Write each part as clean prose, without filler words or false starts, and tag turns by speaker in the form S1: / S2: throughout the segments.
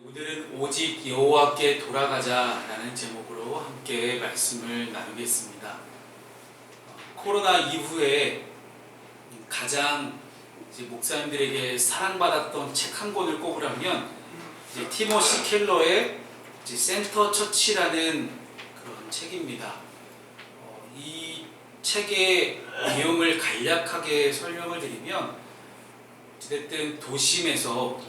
S1: 오늘은 오직 여호와께 돌아가자라는 제목으로 함께 말씀을 나누겠습니다. 코로나 이후에 가장 이제 목사님들에게 사랑받았던 책 한 권을 꼽으라면 이제 티모시 켈러의 이제 센터 처치라는 그런 책입니다. 이 책의 내용을 간략하게 설명을 드리면 어쨌든 도시에서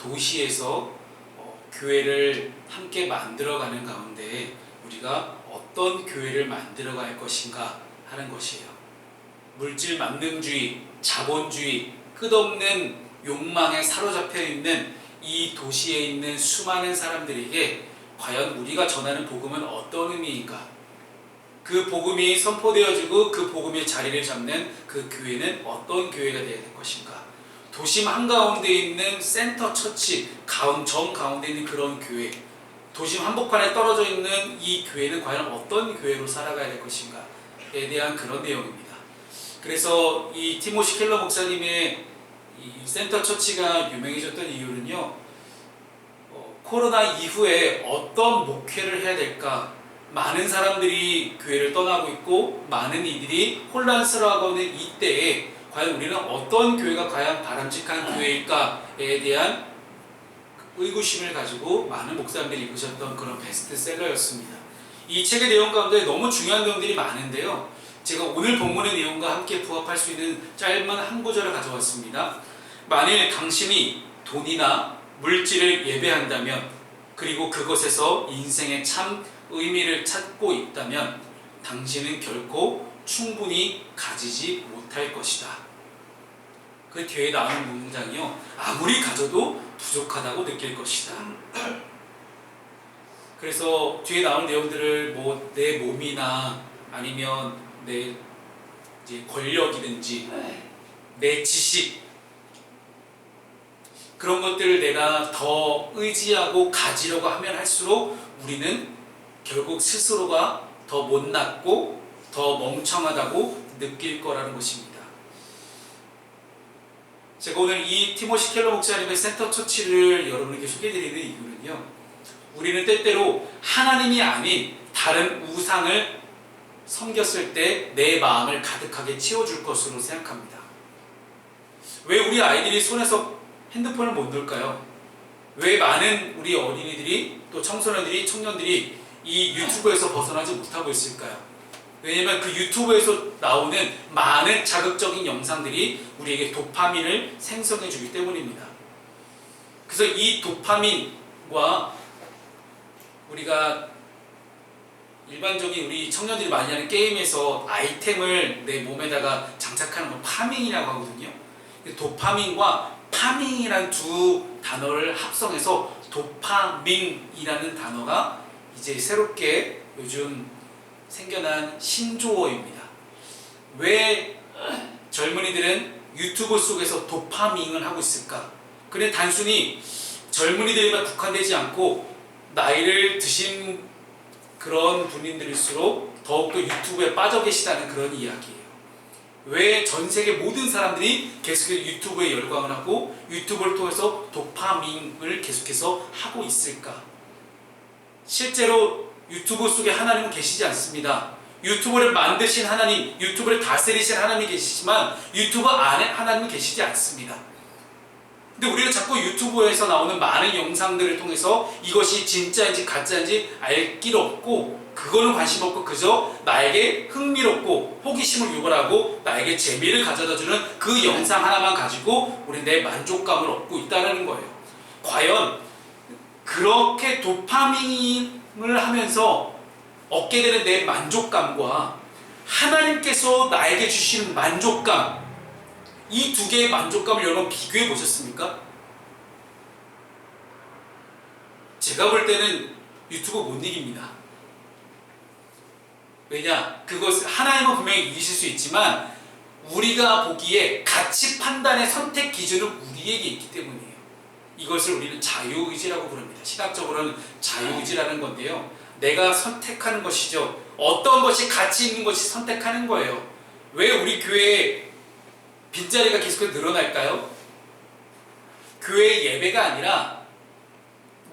S1: 교회를 함께 만들어가는 가운데 우리가 어떤 교회를 만들어갈 것인가 하는 것이에요. 물질 만능주의, 자본주의, 끝없는 욕망에 사로잡혀 있는 이 도시에 있는 수많은 사람들에게 과연 우리가 전하는 복음은 어떤 의미인가? 그 복음이 선포되어지고 그 복음의 자리를 잡는 그 교회는 어떤 교회가 되어야 될 것인가? 도심 한가운데 있는 센터 처치, 정 가운데 있는 그런 교회, 도심 한복판에 떨어져 있는 이 교회는 과연 어떤 교회로 살아가야 될 것인가에 대한 그런 내용입니다. 그래서 이 티모시 켈러 목사님의 이 센터 처치가 유명해졌던 이유는요, 코로나 이후에 어떤 목회를 해야 될까? 많은 사람들이 교회를 떠나고 있고 많은 이들이 혼란스러워하는 이때에 과연 우리는 어떤 교회가 과연 바람직한 교회일까에 대한 의구심을 가지고 많은 목사님들이 읽으셨던 그런 베스트셀러였습니다. 이 책의 내용 가운데 너무 중요한 내용들이 많은데요, 제가 오늘 본문의 내용과 함께 부합할 수 있는 짧은 한 구절을 가져왔습니다. 만일 당신이 돈이나 물질을 예배한다면, 그리고 그것에서 인생의 참 의미를 찾고 있다면 당신은 결코 충분히 가지지 못할 것이다. 그 뒤에 나오는 문장이요, 아무리 가져도 부족하다고 느낄 것이다. 그래서 뒤에 나오는 내용들을 내 몸이나 아니면 내 이제 권력이든지 내 지식, 그런 것들을 내가 더 의지하고 가지려고 하면 할수록 우리는 결국 스스로가 더 못났고 더 멍청하다고 느낄 거라는 것입니다. 제가 오늘 이 티모시 켈러 목사님의 센터 처치를 여러분에게 소개해드리는 이유는요, 우리는 때때로 하나님이 아닌 다른 우상을 섬겼을 때 내 마음을 가득하게 채워줄 것으로 생각합니다. 왜 우리 아이들이 손에서 핸드폰을 못 놓을까요? 왜 많은 우리 어린이들이, 또 청소년들이, 청년들이 이 유튜브에서 벗어나지 못하고 있을까요? 왜냐하면 그 유튜브에서 나오는 많은 자극적인 영상들이 우리에게 도파민을 생성해 주기 때문입니다. 그래서 이 도파민과 우리가 일반적인 우리 청년들이 많이 하는 게임에서 아이템을 내 몸에다가 장착하는 건 파밍이라고 하거든요. 도파민과 파밍이란 두 단어를 합성해서 도파민이라는 단어가 이제 새롭게 요즘 생겨난 신조어입니다. 왜 젊은이들은 유튜브 속에서 도파밍을 하고 있을까? 그냥 단순히 젊은이들에만 국한되지 않고 나이를 드신 그런 분들일수록 더욱더 유튜브에 빠져 계시다는 그런 이야기예요. 왜 전 세계 모든 사람들이 계속해서 유튜브에 열광을 하고 유튜브를 통해서 도파민을 계속해서 하고 있을까? 실제로 유튜브 속에 하나님은 계시지 않습니다. 유튜브를 만드신 하나님, 유튜브를 다스리신 하나님이 계시지만 유튜브 안에 하나님은 계시지 않습니다. 근데 우리가 자꾸 유튜브에서 나오는 많은 영상들을 통해서 이것이 진짜인지 가짜인지 알 길 없고, 그거는 관심 없고 그저 나에게 흥미롭고 호기심을 유발하고 나에게 재미를 가져다주는 그 영상 하나만 가지고 우리 내 만족감을 얻고 있다는 거예요. 과연 그렇게 도파민을 하면서 얻게 되는 내 만족감과 하나님께서 나에게 주시는 만족감, 이 두 개의 만족감을 여러분 비교해 보셨습니까? 제가 볼 때는 유튜브 못 이깁니다. 왜냐? 그것 하나님은 분명히 이기실 수 있지만 우리가 보기에 가치 판단의 선택 기준은 우리에게 있기 때문이에요. 이것을 우리는 자유의지라고 부릅니다. 신학적으로는 자유의지라는 건데요, 내가 선택하는 것이죠. 어떤 것이 가치 있는 것이 선택하는 거예요. 왜 우리 교회에 빈자리가 계속 늘어날까요? 교회 예배가 아니라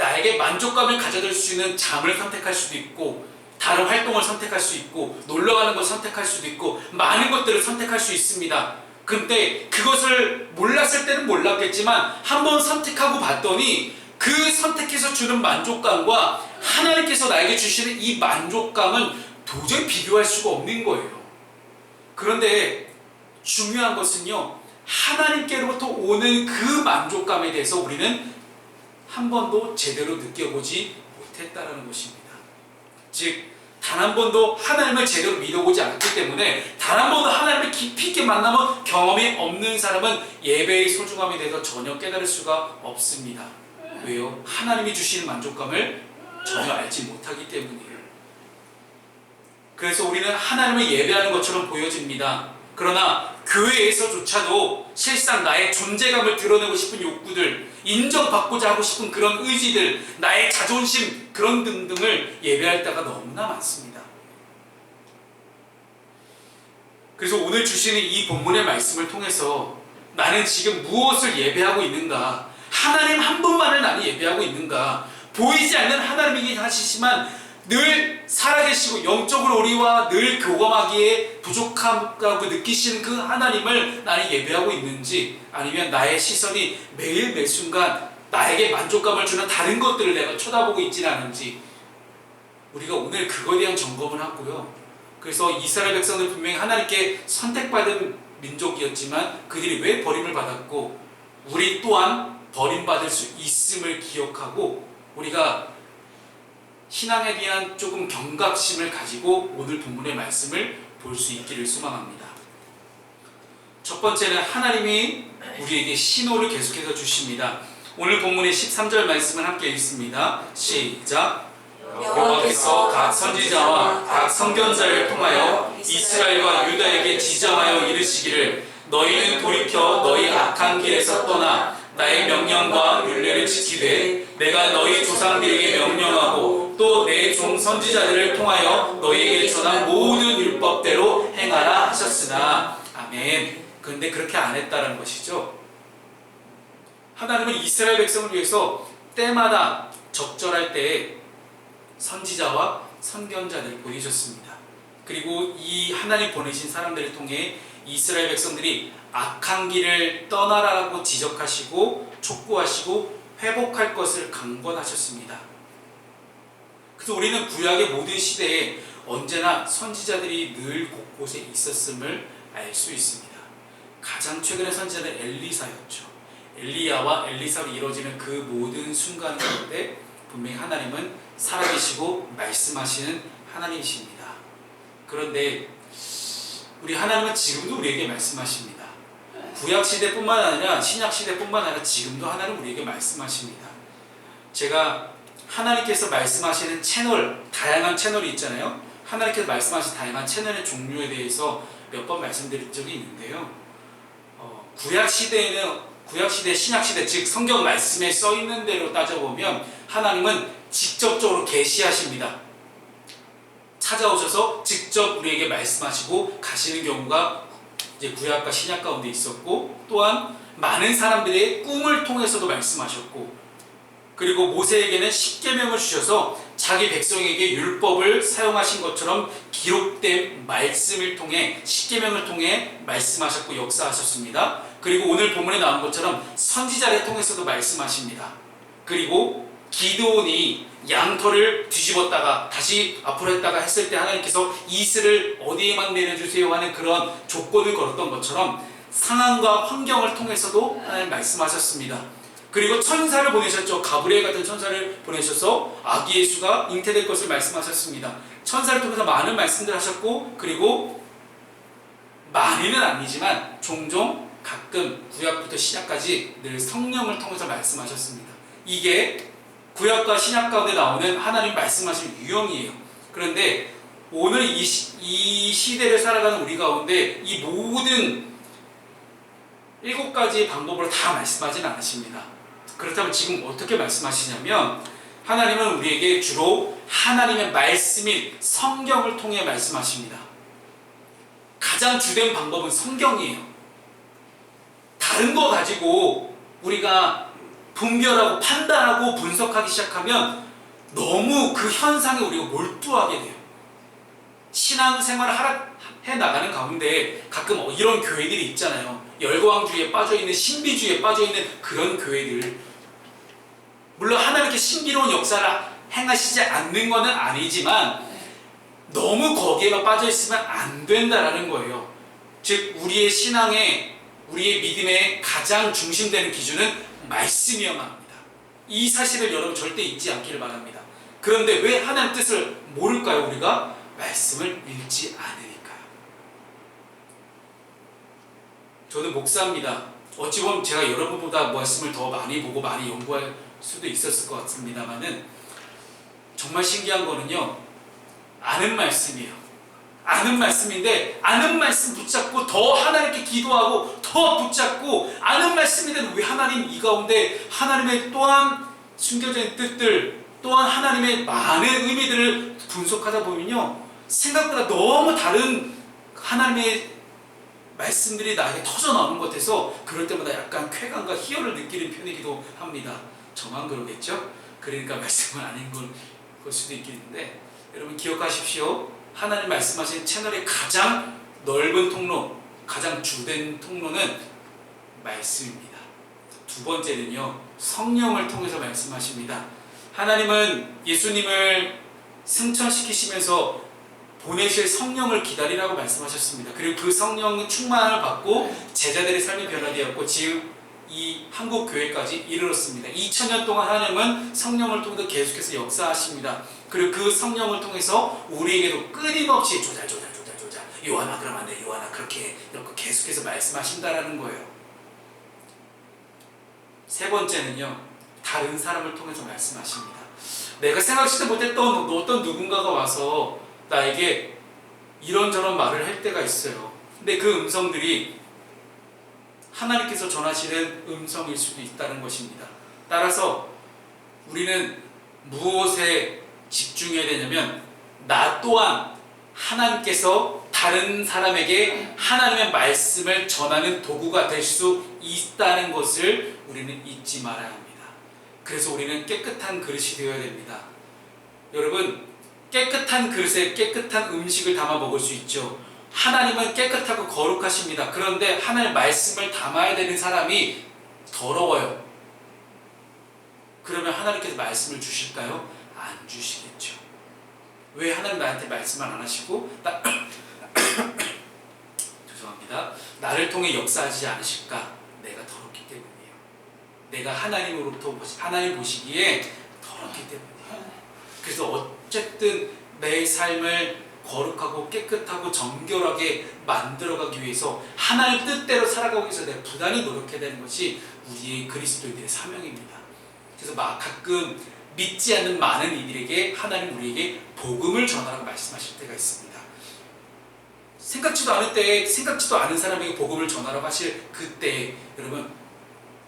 S1: 나에게 만족감을 가져다 줄 수 있는 잠을 선택할 수도 있고, 다른 활동을 선택할 수 있고, 놀러 가는 걸 선택할 수도 있고, 많은 것들을 선택할 수 있습니다. 근데 그것을 몰랐을 때는 몰랐겠지만 한번 선택하고 봤더니 그 선택해서 주는 만족감과 하나님께서 나에게 주시는 이 만족감은 도저히 비교할 수가 없는 거예요. 그런데 중요한 것은요, 하나님께로부터 오는 그 만족감에 대해서 우리는 한 번도 제대로 느껴보지 못했다라는 것입니다. 즉, 단 한 번도 하나님을 제대로 믿어보지 않기 때문에 단 한 번도 하나님을 깊이 있게 만나면 경험이 없는 사람은 예배의 소중함에 대해서 전혀 깨달을 수가 없습니다. 왜요? 하나님이 주시는 만족감을 전혀 알지 못하기 때문이에요. 그래서 우리는 하나님을 예배하는 것처럼 보여집니다. 그러나 교회에서조차도 실상 나의 존재감을 드러내고 싶은 욕구들, 인정받고자 하고 싶은 그런 의지들, 나의 자존심, 그런 등등을 예배할 때가 너무나 많습니다. 그래서 오늘 주시는 이 본문의 말씀을 통해서 나는 지금 무엇을 예배하고 있는가, 하나님 한 분만을 나는 예배하고 있는가, 보이지 않는 하나님이긴 하시지만 늘 살아계시고 영적으로 우리와 늘 교감하기에 부족하다고 느끼시는 그 하나님을 나는 예배하고 있는지, 아니면 나의 시선이 매일 매 순간 나에게 만족감을 주는 다른 것들을 내가 쳐다보고 있지는 않은지, 우리가 오늘 그거에 대한 점검을 하고요. 그래서 이스라엘 백성들은 분명히 하나님께 선택받은 민족이었지만 그들이 왜 버림을 받았고 우리 또한 버림받을 수 있음을 기억하고 우리가 신앙에 대한 조금 경각심을 가지고 오늘 본문의 말씀을 볼 수 있기를 소망합니다. 첫 번째는 하나님이 우리에게 신호를 계속해서 주십니다. 오늘 본문의 13절 말씀을 함께 읽습니다. 시작. 여호와께서 각 선지자와 각 선견자를 통하여 이스라엘과 유다에게 지정하여 이르시기를 너희는 돌이켜 너희 악한 길에서 떠나 나의 명령과 율례를 지키되 내가 너희 조상들에게 명령하고 또 내 종 선지자들을 통하여 너희에게 전한 모든 율법대로 행하라 하셨으나. 아멘. 그런데 그렇게 안 했다는 것이죠. 하나님은 이스라엘 백성을 위해서 때마다 적절할 때에 선지자와 선견자들을 보내셨습니다. 그리고 이 하나님 보내신 사람들을 통해 이스라엘 백성들이 악한 길을 떠나라고 지적하시고 촉구하시고 회복할 것을 강권하셨습니다. 그래서 우리는 구약의 모든 시대에 언제나 선지자들이 늘 곳곳에 있었음을 알 수 있습니다. 가장 최근의 선지자는 엘리사였죠. 엘리야와 엘리사로 이루어지는 그 모든 순간 가운데 분명히 하나님은 살아계시고 말씀하시는 하나님이십니다. 그런데 우리 하나님은 지금도 우리에게 말씀하십니다. 구약시대뿐만 아니라 신약시대뿐만 아니라 지금도 하나님은 우리에게 말씀하십니다. 제가 하나님께서 말씀하시는 채널, 다양한 채널이 있잖아요. 하나님께서 말씀하신 다양한 채널의 종류에 대해서 몇 번 말씀드린 적이 있는데요. 구약시대, 신약시대, 즉 성경 말씀에 써있는 대로 따져보면 하나님은 직접적으로 계시하십니다. 찾아오셔서 직접 우리에게 말씀하시고 가시는 경우가 이제 구약과 신약 가운데 있었고, 또한 많은 사람들의 꿈을 통해서도 말씀하셨고, 그리고 모세에게는 십계명을 주셔서 자기 백성에게 율법을 사용하신 것처럼 기록된 말씀을 통해 십계명을 통해 말씀하셨고 역사하셨습니다. 그리고 오늘 본문에 나온 것처럼 선지자를 통해서도 말씀하십니다. 그리고 기드온이 양털을 뒤집었다가 다시 앞으로 했다가 했을 때 하나님께서 이슬을 어디에만 내려주세요 하는 그런 조건을 걸었던 것처럼 상황과 환경을 통해서도 하나님 말씀하셨습니다. 그리고 천사를 보내셨죠. 가브리엘 같은 천사를 보내셔서 아기 예수가 잉태될 것을 말씀하셨습니다. 천사를 통해서 많은 말씀들 하셨고, 그리고 많이는 아니지만 종종 가끔 구약부터 신약까지 늘 성령을 통해서 말씀하셨습니다. 이게 구약과 신약 가운데 나오는 하나님 말씀하신 유형이에요. 그런데 오늘 이 시대를 살아가는 우리 가운데 이 모든 7가지의 방법으로 다 말씀하지는 않으십니다. 그렇다면 지금 어떻게 말씀하시냐면 하나님은 우리에게 주로 하나님의 말씀인 성경을 통해 말씀하십니다. 가장 주된 방법은 성경이에요. 다른 거 가지고 우리가 분별하고 판단하고 분석하기 시작하면 너무 그 현상에 우리가 몰두하게 돼요. 신앙생활을 해 나가는 가운데 가끔 이런 교회들이 있잖아요. 열거왕주의에 빠져있는, 신비주의에 빠져있는 그런 교회들. 물론 하나님께 신비로운 역사를 행하시지 않는 것은 아니지만 너무 거기에만 빠져있으면 안 된다라는 거예요. 즉 우리의 신앙의, 우리의 믿음의 가장 중심되는 기준은 말씀이어야만 합니다. 이 사실을 여러분 절대 잊지 않기를 바랍니다. 그런데 왜 하나님의 뜻을 모를까요? 우리가 말씀을 읽지 않으니까요. 저는 목사입니다. 어찌 보면 제가 여러분보다 말씀을 더 많이 보고 많이 연구할 수도 있었을 것 같습니다만은 정말 신기한 거는요, 아는 말씀이에요. 아는 말씀인데 아는 말씀 붙잡고 더 하나님께 기도하고 더 붙잡고 아는 말씀인데 왜 하나님 이 가운데 하나님의 또한 숨겨져 있는 뜻들, 또한 하나님의 많은 의미들을 분석하다 보면요, 생각보다 너무 다른 하나님의 말씀들이 나에게 터져 나오는 것 같아서 그럴 때마다 약간 쾌감과 희열을 느끼는 편이기도 합니다. 저만 그러겠죠? 그러니까 말씀을 안 읽은 걸 수도 있겠는데, 여러분 기억하십시오. 하나님 말씀하신 채널의 가장 넓은 통로, 가장 주된 통로는 말씀입니다. 두 번째는요, 성령을 통해서 말씀하십니다. 하나님은 예수님을 승천시키시면서 보내실 성령을 기다리라고 말씀하셨습니다. 그리고 그 성령 충만을 받고 제자들의 삶이 변화되었고 지금 이 한국 교회까지 이르렀습니다. 2000년 동안 하나님은 성령을 통해서 계속해서 역사하십니다. 그리고 그 성령을 통해서 우리에게도 끊임없이 조잘 요한아 그러면 안 돼, 요한아 그렇게 이렇게 계속해서 말씀하신다라는 거예요. 세 번째는요, 다른 사람을 통해서 말씀하십니다. 내가 생각지도 못했던 어떤 누군가가 와서 나에게 이런저런 말을 할 때가 있어요. 근데 그 음성들이 하나님께서 전하시는 음성일 수도 있다는 것입니다. 따라서 우리는 무엇에 집중해야 되냐면, 나 또한 하나님께서 다른 사람에게 하나님의 말씀을 전하는 도구가 될 수 있다는 것을 우리는 잊지 말아야 합니다. 그래서 우리는 깨끗한 그릇이 되어야 됩니다. 여러분, 깨끗한 그릇에 깨끗한 음식을 담아 먹을 수 있죠. 하나님은 깨끗하고 거룩하십니다. 그런데 하나님의 말씀을 담아야 되는 사람이 더러워요. 그러면 하나님께서 말씀을 주실까요? 안 주시겠죠. 왜 하나님 나한테 말씀을 안 하시고 죄송합니다. 나를 통해 역사하지 않으실까? 내가 더럽기 때문이에요. 내가 하나님으로부터 하나님 보시기에 더럽기 때문이에요. 그래서 어쨌든 내 삶을 거룩하고 깨끗하고 정결하게 만들어가기 위해서 하나님 뜻대로 살아가기 위해서 내가 부단히 노력해야 되는 것이 우리의 그리스도인들의 사명입니다. 그래서 가끔 믿지 않는 많은 이들에게 하나님 우리에게 복음을 전하라고 말씀하실 때가 있습니다. 생각지도 않을 때, 생각지도 않은 사람에게 복음을 전하라고 하실 그때 여러분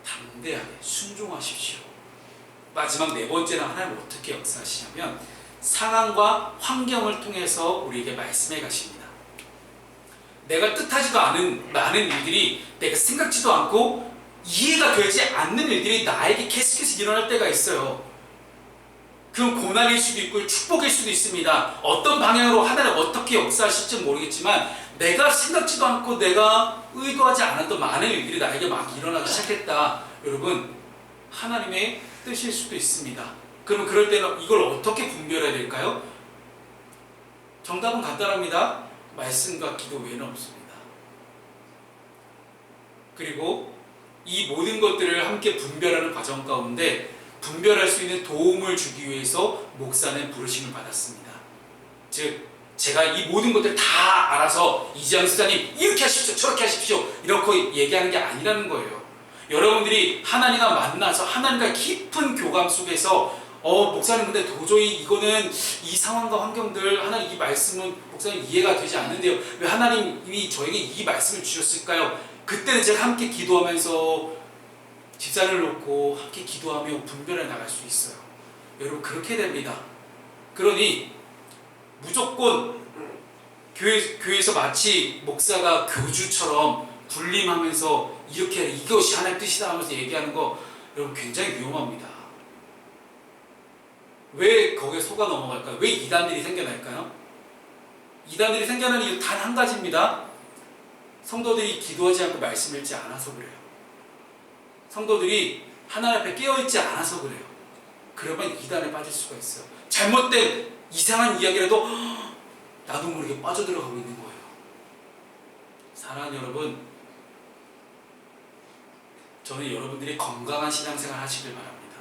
S1: 담대하게 순종하십시오. 마지막 네 번째는 하나님 어떻게 역사하시냐면 상황과 환경을 통해서 우리에게 말씀해 가십니다. 내가 뜻하지도 않은 많은 일들이, 내가 생각지도 않고 이해가 되지 않는 일들이 나에게 계속해서 일어날 때가 있어요. 그건 고난일 수도 있고 축복일 수도 있습니다. 어떤 방향으로 하나님 어떻게 역사하실지 모르겠지만 내가 생각지도 않고 내가 의도하지 않았던 많은 일들이 나에게 막 일어나기 시작했다. 여러분, 하나님의 뜻일 수도 있습니다. 그럼 그럴 때는 이걸 어떻게 분별해야 될까요? 정답은 간단합니다. 말씀과 기도 외에는 없습니다. 그리고 이 모든 것들을 함께 분별하는 과정 가운데 분별할 수 있는 도움을 주기 위해서 목사는 부르심을 받았습니다. 즉 제가 이 모든 것들 다 알아서 이재영 수사님 이렇게 하십시오 저렇게 하십시오 이렇게 얘기하는 게 아니라는 거예요. 여러분들이 하나님과 만나서 하나님과 깊은 교감 속에서 목사님 근데 도저히 이거는 이 상황과 환경들 하나님 이 말씀은 목사님 이해가 되지 않는데요. 왜 하나님이 저에게 이 말씀을 주셨을까요? 그때는 제가 함께 기도하면서 집사를 놓고 함께 기도하며 분별해 나갈 수 있어요. 여러분 그렇게 됩니다. 그러니 무조건 교회에서 마치 목사가 교주처럼 군림하면서 이렇게 이것이 하나님의 뜻이다 하면서 얘기하는 거 여러분 굉장히 위험합니다. 왜 거기에 속아 넘어갈까요? 왜 이단들이 생겨날까요? 이단들이 생겨나는 이유 단 한 가지입니다. 성도들이 기도하지 않고 말씀 읽지 않아서 그래요. 성도들이 하나님 앞에 깨어있지 않아서 그래요. 그러면 이단에 빠질 수가 있어요. 잘못된 이상한 이야기라도 나도 모르게 빠져들어가고 있는 거예요. 사랑하는 여러분, 저는 여러분들이 건강한 신앙생활 하시길 바랍니다.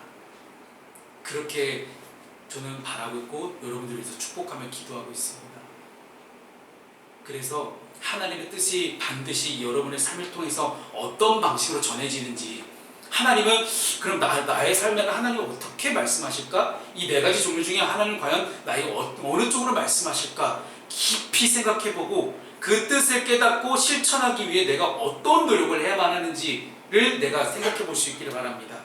S1: 그렇게 저는 바라고 있고 여러분들을 위해서 축복하며 기도하고 있습니다. 그래서 하나님의 뜻이 반드시 여러분의 삶을 통해서 어떤 방식으로 전해지는지, 하나님은 그럼 나의 삶에는 하나님이 어떻게 말씀하실까? 이 네 가지 종류 중에 하나님은 과연 나에게 어느 쪽으로 말씀하실까? 깊이 생각해보고 그 뜻을 깨닫고 실천하기 위해 내가 어떤 노력을 해야만 하는지를 내가 생각해 볼 수 있기를 바랍니다.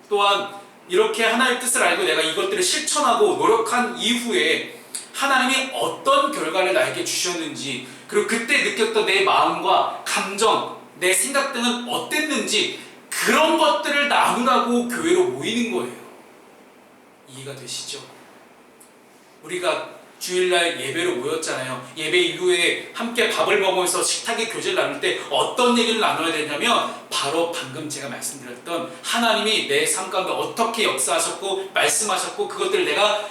S1: 또한 이렇게 하나님의 뜻을 알고 내가 이것들을 실천하고 노력한 이후에 하나님이 어떤 결과를 나에게 주셨는지, 그리고 그때 느꼈던 내 마음과 감정, 내 생각 등은 어땠는지, 그런 것들을 나누라고 교회로 모이는 거예요. 이해가 되시죠? 우리가 주일날 예배로 모였잖아요. 예배 이후에 함께 밥을 먹으면서 식탁의 교제를 나눌 때 어떤 얘기를 나눠야 되냐면, 바로 방금 제가 말씀드렸던 하나님이 내 삶 가운데 어떻게 역사하셨고 말씀하셨고, 그것들을 내가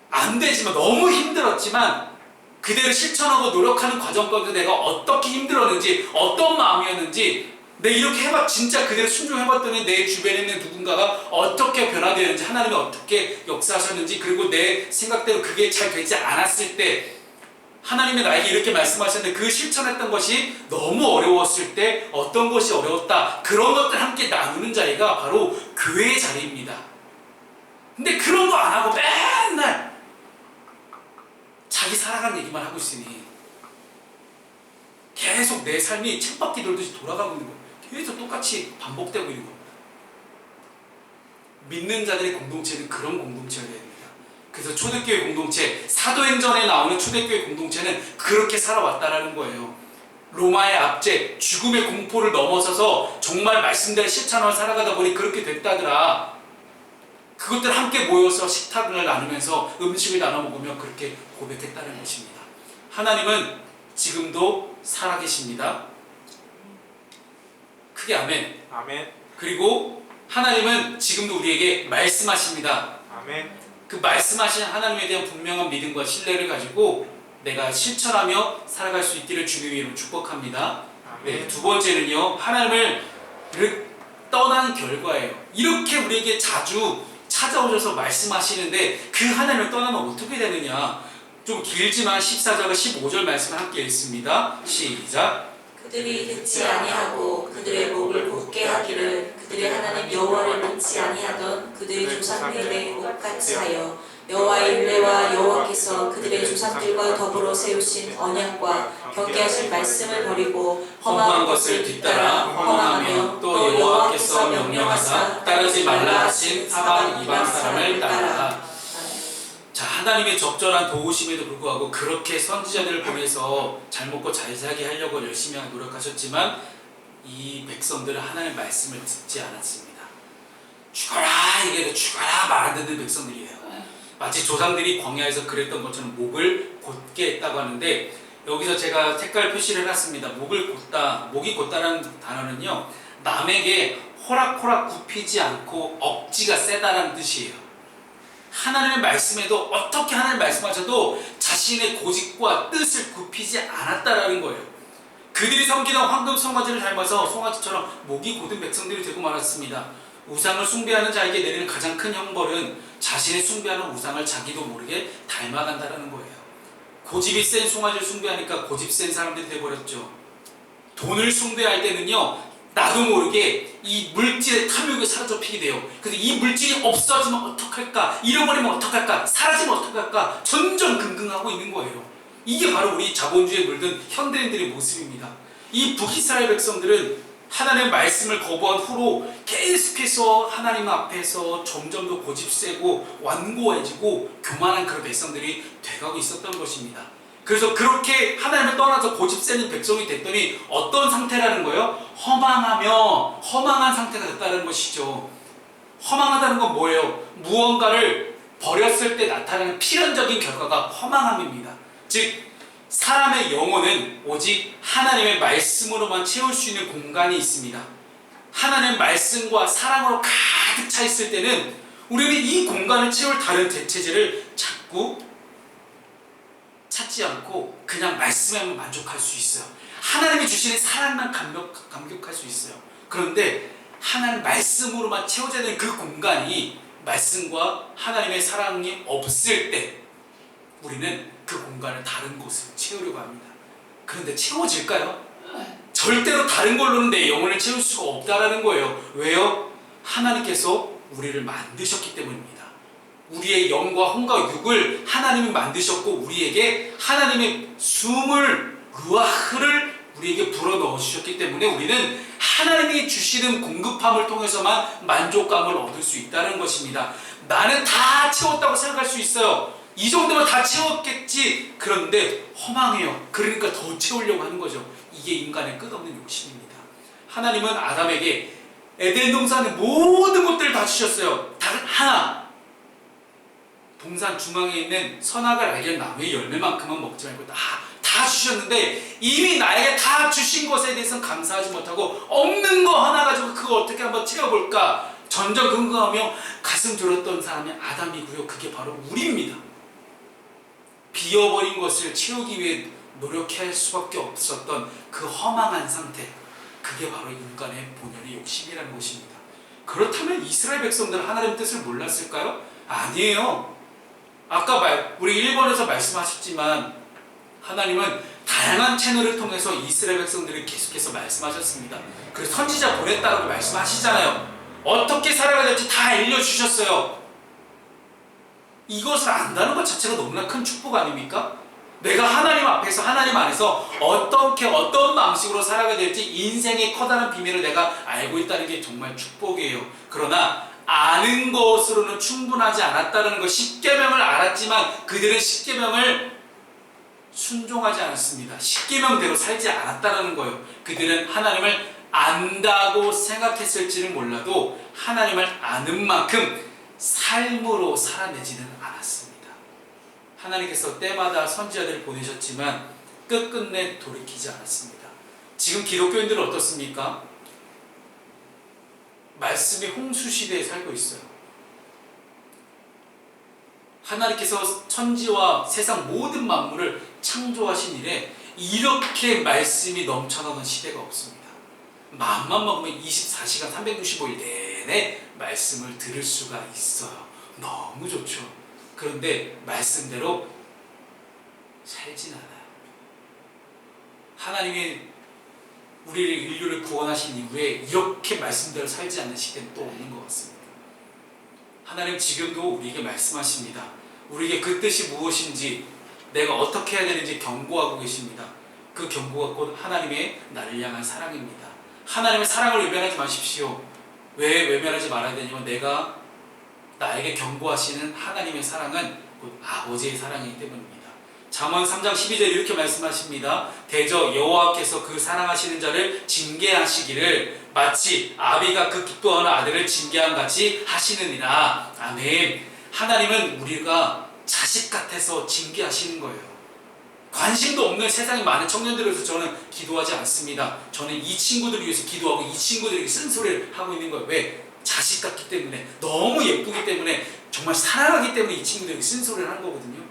S1: 안 되지만 너무 힘들었지만 그대로 실천하고 노력하는 과정 가운데 내가 어떻게 힘들었는지, 어떤 마음이었는지, 내 이렇게 해봐 진짜 그대로 순종해봤더니 내 주변에 있는 누군가가 어떻게 변화되었는지, 하나님이 어떻게 역사하셨는지, 그리고 내 생각대로 그게 잘 되지 않았을 때 하나님이 나에게 이렇게 말씀하셨는데 그 실천했던 것이 너무 어려웠을 때 어떤 것이 어려웠다, 그런 것들 함께 나누는 자리가 바로 교회의 자리입니다. 근데 그런 거 안 하고 맨날 자기 살아가는 얘기만 하고 있으니 계속 내 삶이 쳇바퀴 돌듯이 돌아가고 있는 거예요. 계속 똑같이 반복되고 있는 거예요. 믿는 자들의 공동체는 그런 공동체가 돼야 됩니다. 그래서 초대교회 공동체, 사도행전에 나오는 초대교회 공동체는 그렇게 살아왔다라는 거예요. 로마의 압제, 죽음의 공포를 넘어서서 정말 말씀대로 실천하며 살아가다 보니 그렇게 됐다더라. 그것들 함께 모여서 식탁을 나누면서 음식을 나눠 먹으며 그렇게 고백했다는 것입니다. 하나님은 지금도 살아계십니다. 크게 아멘.
S2: 아멘.
S1: 그리고 하나님은 지금도 우리에게 말씀하십니다.
S2: 아멘.
S1: 그 말씀하신 하나님에 대한 분명한 믿음과 신뢰를 가지고 내가 실천하며 살아갈 수 있기를 주님의 이름으로 축복합니다. 네, 두 번째는요, 하나님을 떠난 결과예요. 이렇게 우리에게 자주 찾아오셔서 말씀하시는데 그 하나님을 떠나면 어떻게 되느냐? 좀 길지만 14절과 15절 말씀을 함께 읽습니다. 시작.
S3: 그들이 듣지 아니하고 그들의 목을 곧게 하기를 그들의 하나님 여호와를 믿지 아니하던 그들의 조상들의 목같이 하여 여호와의 율례와 여호와께서 그들의 조상들과 더불어 세우신 언약과 경계하신 말씀을 버리고 험한 것을 뒤따라 허망하며 또 여호와께서 명령하사 따르지 말라 하신 사방 이방 사람을 따라.
S1: 자, 하나님의 적절한 도우심에도 불구하고 그렇게 선지자들을 보내서 잘 먹고 잘 살게 하려고 열심히 노력하셨지만 이 백성들은 하나님의 말씀을 듣지 않았습니다. 죽어라 얘기해도 죽어라 말 안 듣는 백성들이에요. 마치 조상들이 광야에서 그랬던 것처럼 목을 곧게 했다고 하는데, 여기서 제가 색깔 표시를 해놨습니다. 목을 곧다, 목이 곧다라는 단어는요, 남에게 호락호락 굽히지 않고 억지가 세다라는 뜻이에요. 하나님의 말씀에도 어떻게 하나님 말씀하셔도 자신의 고집과 뜻을 굽히지 않았다라는 거예요. 그들이 섬기던 황금 송아지를 닮아서 송아지처럼 목이 곧은 백성들이 되고 말았습니다. 우상을 숭배하는 자에게 내리는 가장 큰 형벌은 자신의 숭배하는 우상을 자기도 모르게 닮아간다는 거예요. 고집이 센 송아지를 숭배하니까 고집 센 사람들이 되어버렸죠. 돈을 숭배할 때는요, 나도 모르게 이 물질의 탐욕이 사로잡히게 돼요. 그래서 이 물질이 없어지면 어떡할까, 잃어버리면 어떡할까, 사라지면 어떡할까 전전긍긍하고 있는 거예요. 이게 바로 우리 자본주의에 물든 현대인들의 모습입니다. 이 북이스라엘 백성들은 하나님의 말씀을 거부한 후로 계속해서 하나님 앞에서 점점 더 고집세고 완고해지고 교만한 그런 백성들이 돼가고 있었던 것입니다. 그래서 그렇게 하나님을 떠나서 고집세는 백성이 됐더니 어떤 상태라는 거예요? 허망하며 허망한 상태가 됐다는 것이죠. 허망하다는 건 뭐예요? 무언가를 버렸을 때 나타나는 필연적인 결과가 허망함입니다. 즉 사람의 영혼은 오직 하나님의 말씀으로만 채울 수 있는 공간이 있습니다. 하나님의 말씀과 사랑으로 가득 차 있을 때는 우리는 이 공간을 채울 다른 대체제를 자꾸 찾지 않고 그냥 말씀에만 만족할 수 있어요. 하나님이 주시는 사랑만 감격할 수 있어요. 그런데 하나님 말씀으로만 채워져야 되는 그 공간이 말씀과 하나님의 사랑이 없을 때 우리는 그 공간을 다른 곳으로 채우려고 합니다. 그런데 채워질까요? 절대로 다른 걸로는 내 영혼을 채울 수가 없다라는 거예요. 왜요? 하나님께서 우리를 만드셨기 때문입니다. 우리의 영과 혼과 육을 하나님이 만드셨고 우리에게 하나님의 숨을 루아흐를 우리에게 불어넣어 주셨기 때문에 우리는 하나님이 주시는 공급함을 통해서만 만족감을 얻을 수 있다는 것입니다. 나는 다 채웠다고 생각할 수 있어요. 이 정도면 다 채웠겠지. 그런데 허망해요. 그러니까 더 채우려고 하는 거죠. 이게 인간의 끝없는 욕심입니다. 하나님은 아담에게 에덴 동산의 모든 것들을 다 주셨어요. 단 하나, 동산 중앙에 있는 선악을 알게 나무의 열매만큼은 먹지 말고 다 주셨는데 이미 나에게 다 주신 것에 대해서는 감사하지 못하고 없는 거 하나 가지고 그거 어떻게 한번 채워볼까 전전긍긍하며 가슴 졸였던 사람이 아담이고요. 그게 바로 우리입니다. 비어버린 것을 채우기 위해 노력할 수밖에 없었던 그 허망한 상태, 그게 바로 인간의 본연의 욕심이라는 것입니다. 그렇다면 이스라엘 백성들은 하나님의 뜻을 몰랐을까요? 아니에요. 아까 우리 1번에서 말씀하셨지만 하나님은 다양한 채널을 통해서 이스라엘 백성들을 계속해서 말씀하셨습니다. 그래서 선지자 보냈다고 말씀하시잖아요. 어떻게 살아가야 될지 다 알려주셨어요. 이것을 안다는 것 자체가 너무나 큰 축복 아닙니까? 내가 하나님 앞에서 하나님 안에서 어떤 방식으로 살아가야 될지 인생의 커다란 비밀을 내가 알고 있다는 게 정말 축복이에요. 그러나 아는 것으로는 충분하지 않았다는 것, 십계명을 알았지만 그들은 십계명을 순종하지 않았습니다. 십계명대로 살지 않았다는 거예요. 그들은 하나님을 안다고 생각했을지는 몰라도 하나님을 아는 만큼 삶으로 살아내지는 않았습니다. 하나님께서 때마다 선지자들을 보내셨지만 끝끝내 돌이키지 않았습니다. 지금 기독교인들은 어떻습니까? 말씀의 홍수시대에 살고 있어요. 하나님께서 천지와 세상 모든 만물을 창조하신 이래 이렇게 말씀이 넘쳐나는 시대가 없습니다. 마음만 먹으면 24시간 365일 내내 말씀을 들을 수가 있어요. 너무 좋죠. 그런데 말씀대로 살진 않아요. 하나님이 우리를 인류를 구원하신 이후에 이렇게 말씀대로 살지 않는 시대는 또 없는 것 같습니다. 하나님 지금도 우리에게 말씀하십니다. 우리에게 그 뜻이 무엇인지 내가 어떻게 해야 되는지 경고하고 계십니다. 그 경고가 곧 하나님의 나를 향한 사랑입니다. 하나님의 사랑을 외면하지 마십시오. 왜 외면하지 말아야 되냐면 내가 나에게 경고하시는 하나님의 사랑은 곧 아버지의 사랑이기 때문입니다. 잠언 3장 12절에 이렇게 말씀하십니다. 대저 여호와께서 그 사랑하시는 자를 징계하시기를 마치 아비가 그 기뻐하는 아들을 징계한 같이 하시느니라. 아멘. 하나님은 우리가 자식 같아서 징계하시는 거예요. 관심도 없는 세상에 많은 청년들을 위해서 저는 기도하지 않습니다. 저는 이 친구들을 위해서 기도하고 이 친구들에게 쓴소리를 하고 있는 거예요. 왜? 자식 같기 때문에, 너무 예쁘기 때문에, 정말 사랑하기 때문에 이 친구들에게 쓴소리를 하는 거거든요.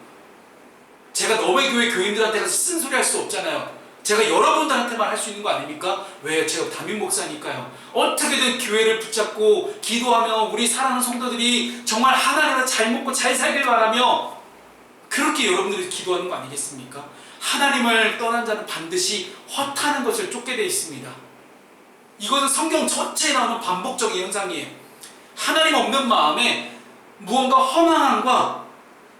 S1: 제가 너의 교회 교인들한테 가서 쓴소리 할 수 없잖아요. 제가 여러분들한테만 할 수 있는 거 아닙니까? 왜? 제가 담임 목사니까요. 어떻게든 교회를 붙잡고 기도하며 우리 사랑하는 성도들이 정말 하나님을 잘 먹고 잘 살길 바라며 그렇게 여러분들이 기도하는 거 아니겠습니까? 하나님을 떠난 자는 반드시 헛하는 것을 쫓게 되어 있습니다. 이것은 성경 전체에 나오는 반복적인 현상이에요. 하나님 없는 마음에 무언가 허망함과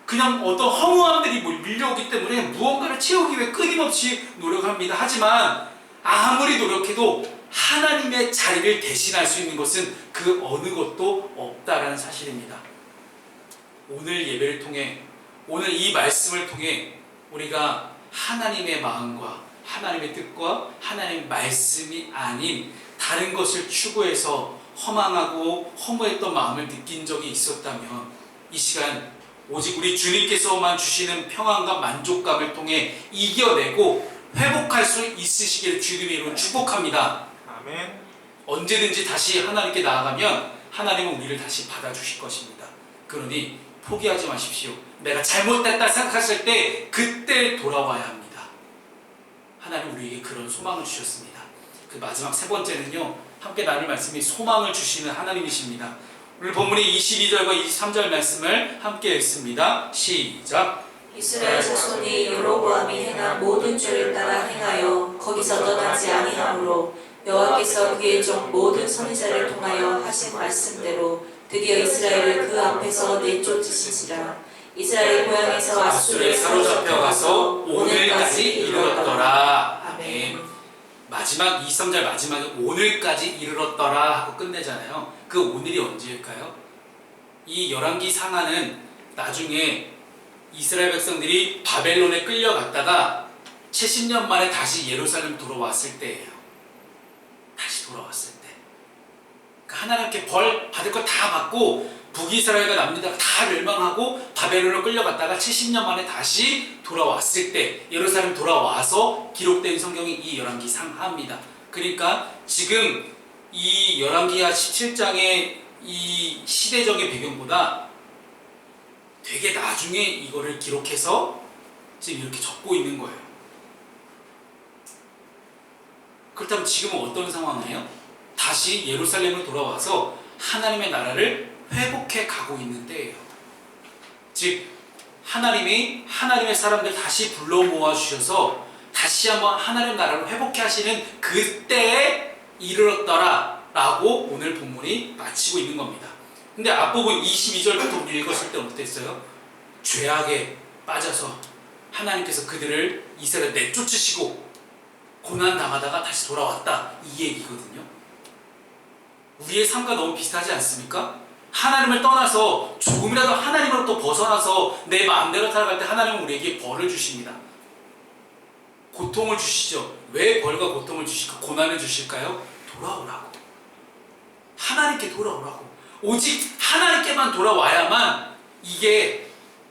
S1: 그냥 어떤 허무함들이 밀려오기 때문에 무언가를 채우기 위해 끊임없이 노력합니다. 하지만 아무리 노력해도 하나님의 자리를 대신할 수 있는 것은 그 어느 것도 없다라는 사실입니다. 오늘 예배를 통해, 오늘 이 말씀을 통해 우리가 하나님의 마음과 하나님의 뜻과 하나님의 말씀이 아닌 다른 것을 추구해서 허망하고 허무했던 마음을 느낀 적이 있었다면 이 시간 오직 우리 주님께서만 주시는 평안과 만족감을 통해 이겨내고 회복할 수 있으시기를 주님의 이름으로 축복합니다.
S2: 아멘.
S1: 언제든지 다시 하나님께 나아가면 하나님은 우리를 다시 받아주실 것입니다. 그러니 포기하지 마십시오. 내가 잘못됐다 생각했을 때 그때 돌아와야 합니다. 하나님 우리에게 그런 소망을 주셨습니다. 그 마지막 세 번째는요, 함께 나눌 말씀이 소망을 주시는 하나님이십니다. 오늘 본문의 22절과 23절 말씀을 함께 읽습니다. 시작.
S3: 이스라엘 자손이 여로보암이 행한 모든 죄를 따라 행하여 거기서 떠나지 아니하므로 여호와께서 그의 종 모든 선지자를 통하여 하신 말씀대로 드디어 이스라엘을 그 앞에서 내쫓으시니라. 이스라엘 고향에서
S1: 아수르에 사로잡혀 가서 오늘까지 이르렀더라. 아멘. 마지막 23절 마지막에 오늘까지 이르렀더라 하고 끝내잖아요. 그 오늘이 언제일까요? 이 열왕기 상하는 나중에 이스라엘 백성들이 바벨론에 끌려갔다가 70년 만에 다시 예루살렘 돌아왔을 때예요. 다시 돌아왔을 때. 그러니까 하나님께 벌 받을 거 다 받고 북이스라엘과 남유다가 다 멸망하고 바벨론으로 끌려갔다가 70년 만에 다시 돌아왔을 때 예루살렘 돌아와서 기록된 성경이 이 열왕기 상하입니다. 그러니까 지금 이 열왕기하 17장의 이 시대적인 배경보다 되게 나중에 이거를 기록해서 지금 이렇게 적고 있는 거예요. 그렇다면 지금은 어떤 상황이에요? 다시 예루살렘으로 돌아와서 하나님의 나라를 회복해 가고 있는 때예요. 즉 하나님이 하나님의 사람들 다시 불러 모아 주셔서 다시 한번 하나님 나라를 회복해 하시는 그때에 이르렀더라 라고 오늘 본문이 마치고 있는 겁니다. 근데 앞부분 22절부터 우리 읽었을 때 어땠어요? 죄악에 빠져서 하나님께서 그들을 이스라엘 내쫓으시고 고난 당하다가 다시 돌아왔다, 이 얘기거든요. 우리의 삶과 너무 비슷하지 않습니까? 하나님을 떠나서 조금이라도 하나님으로부터 벗어나서 내 마음대로 살아갈 때 하나님은 우리에게 벌을 주십니다. 고통을 주시죠. 왜 벌과 고통을 주실까? 고난을 주실까요? 돌아오라고. 하나님께 돌아오라고. 오직 하나님께만 돌아와야만 이게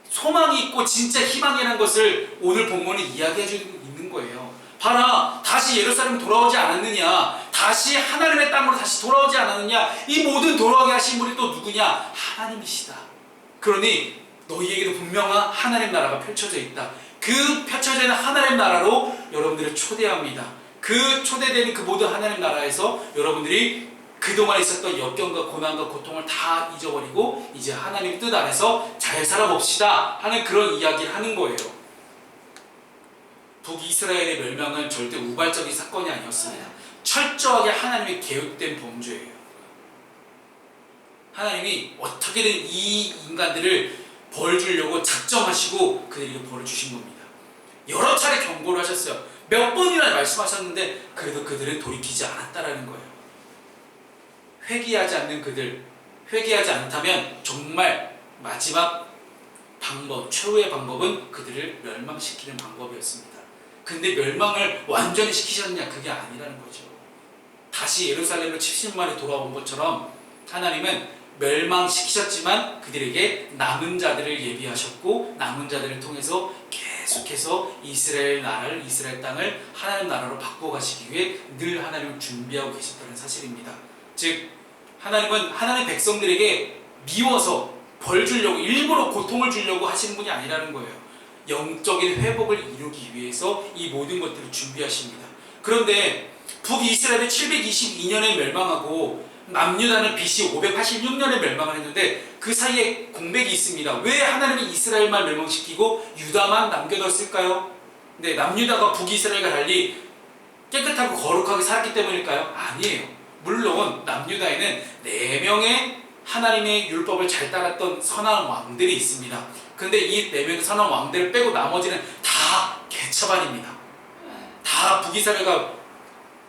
S1: 소망이 있고 진짜 희망이라는 것을 오늘 본문이 이야기해 주고 있는 거예요. 봐라, 다시 예루살렘 돌아오지 않았느냐, 다시 하나님의 땅으로 다시 돌아오지 않았느냐, 이 모든 돌아오게 하신 분이 또 누구냐? 하나님이시다. 그러니 너희에게도 분명한 하나님 나라가 펼쳐져 있다. 그 펼쳐져 있는 하나님 나라로 여러분들을 초대합니다. 그 초대되는 그 모든 하나님 나라에서 여러분들이 그동안 있었던 역경과 고난과 고통을 다 잊어버리고 이제 하나님 뜻 안에서 잘 살아봅시다 하는 그런 이야기를 하는 거예요. 북이스라엘의 멸망은 절대 우발적인 사건이 아니었습니다. 철저하게 하나님의 계획된 범죄예요. 하나님이 어떻게든 이 인간들을 벌 주려고 작정하시고 그들에게 벌을 주신 겁니다. 여러 차례 경고를 하셨어요. 몇 번이나 말씀하셨는데 그래도 그들은 돌이키지 않았다라는 거예요. 회개하지 않는 그들, 회개하지 않다면 정말 마지막 방법, 최후의 방법은 그들을 멸망시키는 방법이었습니다. 근데 멸망을 완전히 시키셨느냐? 그게 아니라는 거죠. 다시 예루살렘으로 70년 만에 돌아온 것처럼 하나님은 멸망시키셨지만 그들에게 남은 자들을 예비하셨고 남은 자들을 통해서 계속해서 이스라엘 나라를, 이스라엘 땅을 하나님 나라로 바꿔가시기 위해 늘 하나님을 준비하고 계셨다는 사실입니다. 즉 하나님은 하나님의 백성들에게 미워서 벌 주려고 일부러 고통을 주려고 하시는 분이 아니라는 거예요. 영적인 회복을 이루기 위해서 이 모든 것들을 준비하십니다. 그런데 북이스라엘은 722년에 멸망하고 남유다는 BC 586년에 멸망을 했는데 그 사이에 공백이 있습니다. 왜 하나님이 이스라엘만 멸망시키고 유다만 남겨뒀을까요? 네, 남유다가 북이스라엘과 달리 깨끗하고 거룩하게 살았기 때문일까요? 아니에요. 물론 남유다에는 4명의 하나님의 율법을 잘 따랐던 선한 왕들이 있습니다. 근데 이 4명의 선한 왕들을 빼고 나머지는 다 개차반입니다. 다 북이스라엘과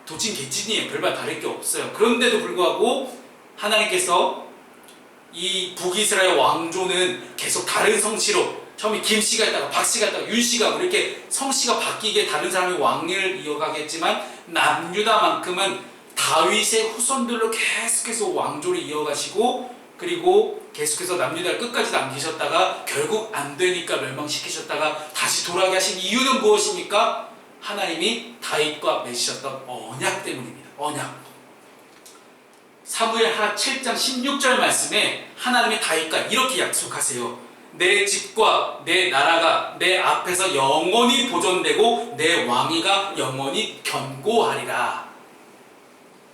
S1: 도찐 개찐이에요. 별반 다를 게 없어요. 그런데도 불구하고 하나님께서 이 북이스라엘 왕조는 계속 다른 성씨로, 처음에 김씨가 있다가 박씨가 있다가 윤씨가 이렇게 성씨가 바뀌게 다른 사람이 왕위를 이어가겠지만 남유다만큼은 다윗의 후손들로 계속해서 왕조를 이어가시고 그리고 계속해서 남유다를 끝까지 남기셨다가 결국 안 되니까 멸망시키셨다가 다시 돌아가게 하신 이유는 무엇입니까? 하나님이 다윗과 맺으셨던 언약 때문입니다. 언약. 사무엘하 7장 16절 말씀에 하나님이 다윗과 이렇게 약속하세요. 내 집과 내 나라가 내 앞에서 영원히 보존되고 내 왕위가 영원히 견고하리라.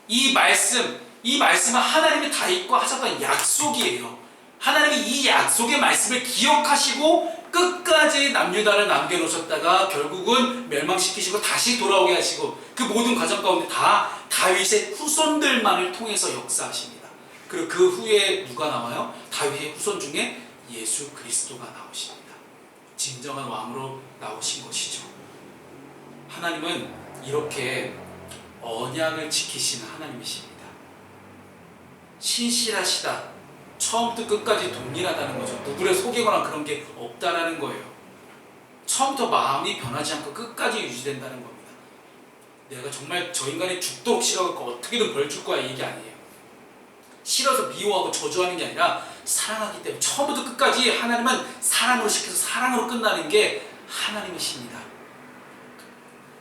S1: 이 말씀은 하나님이 다윗과 하셨던 약속이에요. 하나님이 이 약속의 말씀을 기억하시고 끝까지 남유다를 남겨놓으셨다가 결국은 멸망시키시고 다시 돌아오게 하시고 그 모든 과정 가운데 다 다윗의 후손들만을 통해서 역사하십니다. 그리고 그 후에 누가 나와요? 다윗의 후손 중에 예수 그리스도가 나오십니다. 진정한 왕으로 나오신 것이죠. 하나님은 이렇게 언약을 지키시는 하나님이십니다. 신실하시다. 처음부터 끝까지 동일하다는 거죠. 누구를 속이거나 그런 게 없다라는 거예요. 처음부터 마음이 변하지 않고 끝까지 유지된다는 겁니다. 내가 정말 저 인간이 죽도록 싫어하고 어떻게든 벌 줄 거야 이 얘기 아니에요. 싫어서 미워하고 저주하는 게 아니라 사랑하기 때문에 처음부터 끝까지 하나님은 사랑으로 시켜서 사랑으로 끝나는 게 하나님이십니다.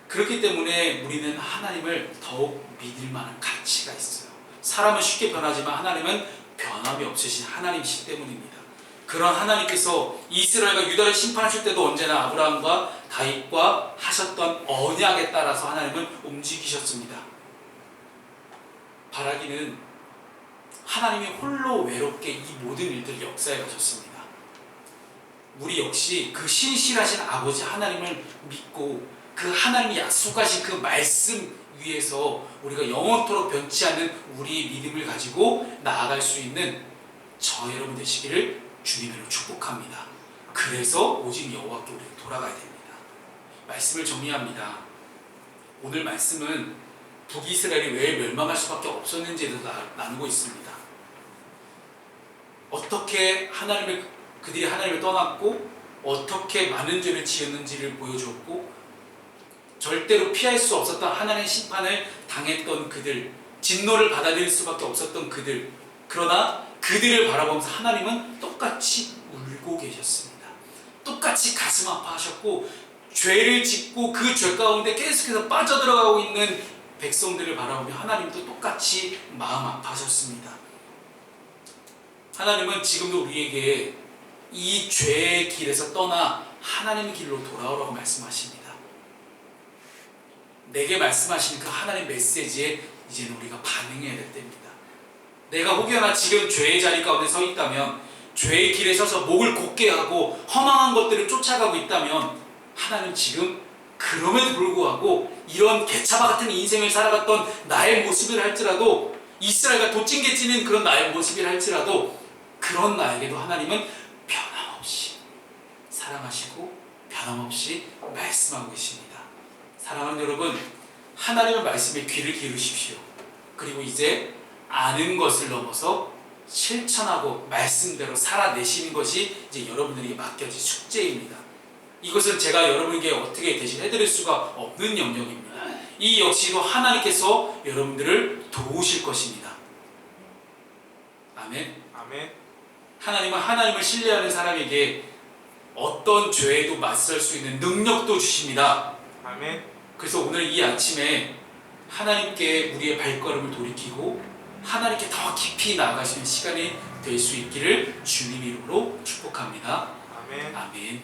S1: 그렇기 때문에 우리는 하나님을 더욱 믿을 만한 가치가 있어요. 사람은 쉽게 변하지만 하나님은 변함이 없으신 하나님이시기 때문입니다. 그런 하나님께서 이스라엘과 유다를 심판하실 때도 언제나 아브라함과 다윗과 하셨던 언약에 따라서 하나님은 움직이셨습니다. 바라기는 하나님이 홀로 외롭게 이 모든 일들을 역사해 가셨습니다. 우리 역시 그 신실하신 아버지 하나님을 믿고 그 하나님이 약속하신 그 말씀 위에서 우리가 영원토록 변치 않는 우리 믿음을 가지고 나아갈 수 있는 저 여러분 되시기를 주님으로 축복합니다. 그래서 오직 여호와께 우리가 돌아가야 됩니다. 말씀을 정리합니다. 오늘 말씀은 북이스라엘이 왜 멸망할 수밖에 없었는지에 대해서 나누고 있습니다. 어떻게 그들이 하나님을 떠났고 어떻게 많은 죄를 지었는지를 보여주었고 절대로 피할 수 없었던 하나님의 심판을 당했던 그들, 진노를 받아들일 수밖에 없었던 그들, 그러나 그들을 바라보면서 하나님은 똑같이 울고 계셨습니다. 똑같이 가슴 아파하셨고 죄를 짓고 그 죄 가운데 계속해서 빠져들어가고 있는 백성들을 바라보며 하나님도 똑같이 마음 아파하셨습니다. 하나님은 지금도 우리에게 이 죄의 길에서 떠나 하나님의 길로 돌아오라고 말씀하십니다. 내게 말씀하시는 그 하나님 메시지에 이제는 우리가 반응해야 될 때입니다. 내가 혹여나 지금 죄의 자리 가운데 서 있다면, 죄의 길에 서서 목을 곧게 하고 허망한 것들을 쫓아가고 있다면 하나님 지금 그럼에도 불구하고 이런 개차바 같은 인생을 살아갔던 나의 모습을 할지라도, 이스라엘과 도찐개 찌는 그런 나의 모습을 할지라도 그런 나에게도 하나님은 변함없이 사랑하시고 변함없이 말씀하고 계십니다. 사랑하는 여러분, 하나님의 말씀에 귀를 기울이십시오. 그리고 이제 아는 것을 넘어서 실천하고 말씀대로 살아내시는 것이 이제 여러분들에게 맡겨진 숙제입니다. 이것은 제가 여러분에게 어떻게 대신해드릴 수가 없는 영역입니다. 이 역시도 하나님께서 여러분들을 도우실 것입니다. 아멘.
S2: 아멘.
S1: 하나님은 하나님을 신뢰하는 사람에게 어떤 죄에도 맞설 수 있는 능력도 주십니다.
S2: 아멘.
S1: 그래서 오늘 이 아침에 하나님께 우리의 발걸음을 돌이키고 하나님께 더 깊이 나아가시는 시간이 될 수 있기를 주님 이름으로 축복합니다.
S2: 아멘.
S1: 아멘.